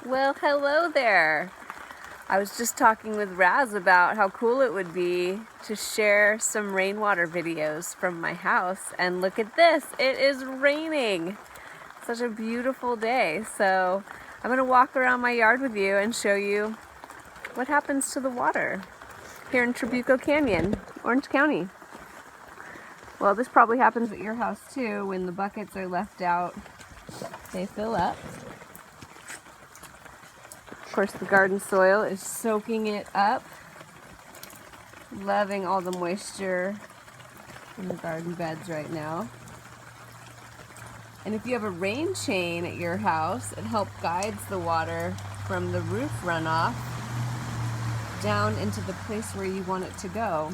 Well, hello there. I was just talking with Raz about how cool it would be to share some rainwater videos from my house, and look at this, it is raining. Such a beautiful day. So I'm going to walk around my yard with you and show you what happens to the water here in Trabuco Canyon, Orange County. Well, this probably happens at your house too. When the buckets are left out, they fill up. Of course, the garden soil is soaking it up, loving all the moisture in the garden beds right now. And if you have a rain chain at your house, it helps guides the water from the roof runoff down into the place where you want it to go.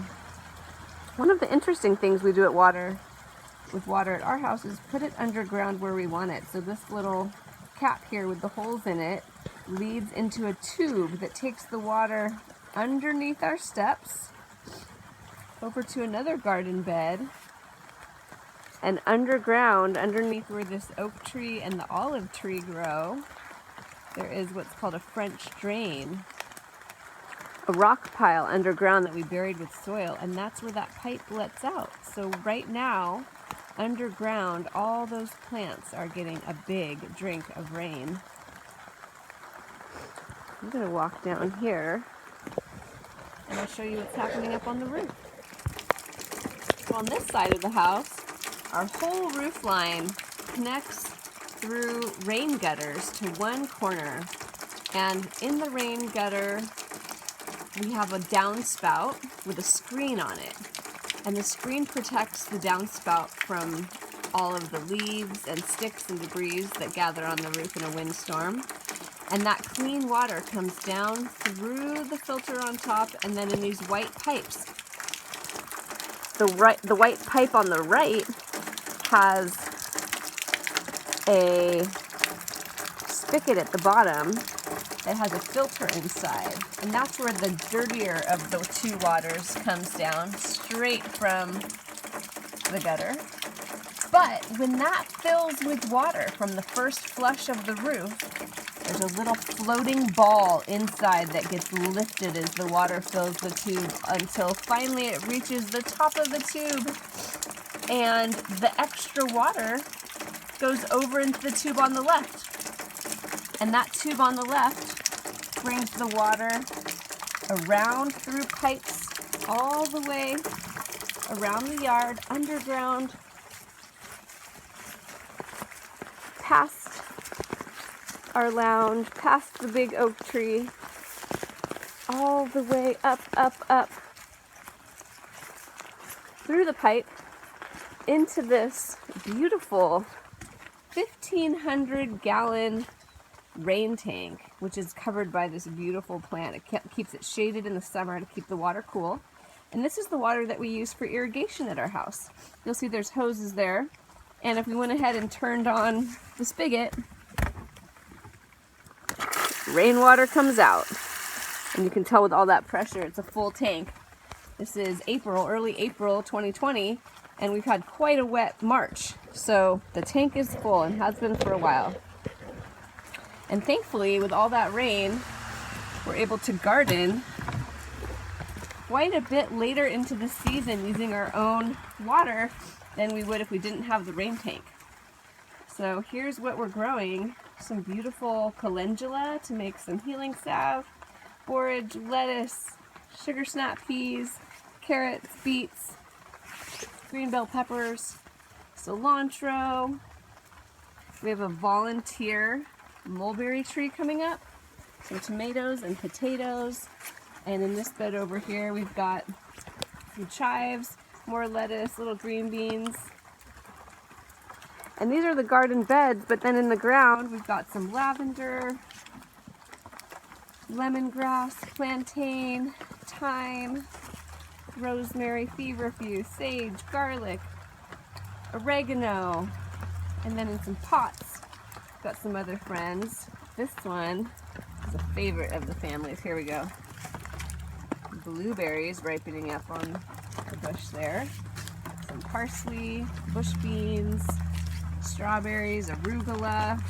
One of the interesting things we do with water at our house is put it underground where we want it. So this little cap here with the holes in it leads into a tube that takes the water underneath our steps over to another garden bed, and underground, underneath where this oak tree and the olive tree grow, there is what's called a French drain, a rock pile underground that we buried with soil, and that's where that pipe lets out. So right now, underground, all those plants are getting a big drink of rain. I'm going to walk down here and I'll show you what's happening up on the roof. So on this side of the house, our whole roof line connects through rain gutters to one corner. And in the rain gutter, we have a downspout with a screen on it. And the screen protects the downspout from all of the leaves and sticks and debris that gather on the roof in a windstorm. And that clean water comes down through the filter on top and then in these white pipes. The white pipe on the right has a spigot at the bottom that has a filter inside. And that's where the dirtier of the two waters comes down, straight from the gutter. But when that fills with water from the first flush of the roof, there's a little floating ball inside that gets lifted as the water fills the tube until finally it reaches the top of the tube, and the extra water goes over into the tube on the left. And that tube on the left brings the water around through pipes all the way around the yard, underground, past our lounge, past the big oak tree, all the way up through the pipe into this beautiful 1,500 gallon rain tank, which is covered by this beautiful plant. It keeps it shaded in the summer to keep the water cool. And this is the water that we use for irrigation at our house. You'll see there's hoses there. And if we went ahead and turned on the spigot, rainwater comes out. And you can tell with all that pressure, it's a full tank. This is early April 2020, and we've had quite a wet March. So the tank is full and has been for a while. And thankfully, with all that rain, we're able to garden quite a bit later into the season using our own water than we would if we didn't have the rain tank. So here's what we're growing. Some beautiful calendula to make some healing salve, borage, lettuce, sugar snap peas, carrots, beets, green bell peppers, cilantro. We have a volunteer mulberry tree coming up, some tomatoes and potatoes, and in this bed over here we've got some chives, more lettuce, little green beans. And these are the garden beds, but then in the ground we've got some lavender, lemongrass, plantain, thyme, rosemary, feverfew, sage, garlic, oregano, and then in some pots got some other friends. This one is a favorite of the family's. Here we go. Blueberries ripening up on the bush there. Some parsley, bush beans, strawberries, arugula,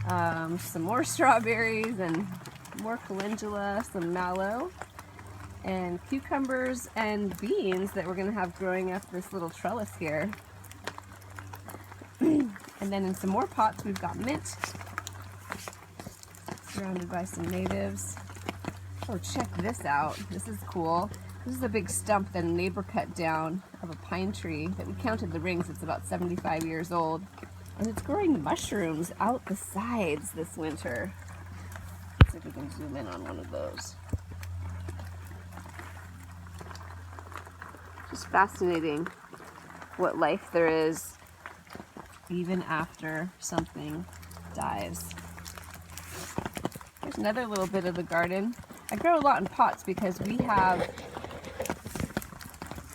some more strawberries and more calendula, some mallow, and cucumbers and beans that we're going to have growing up this little trellis here. And then in some more pots we've got mint, surrounded by some natives. Oh, check this out. This is cool. This is a big stump that a neighbor cut down of a pine tree that we counted the rings. It's about 75 years old. And it's growing mushrooms out the sides this winter. Let's see if we can zoom in on one of those. Just fascinating what life there is even after something dies. Here's another little bit of the garden. I grow a lot in pots because we have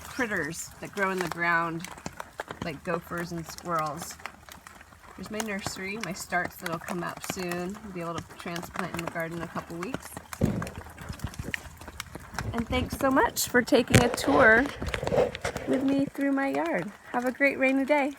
critters that grow in the ground like gophers and squirrels. Here's my nursery, my starts that'll come out soon. I'll be able to transplant in the garden in a couple weeks. And thanks so much for taking a tour with me through my yard. Have a great rainy day.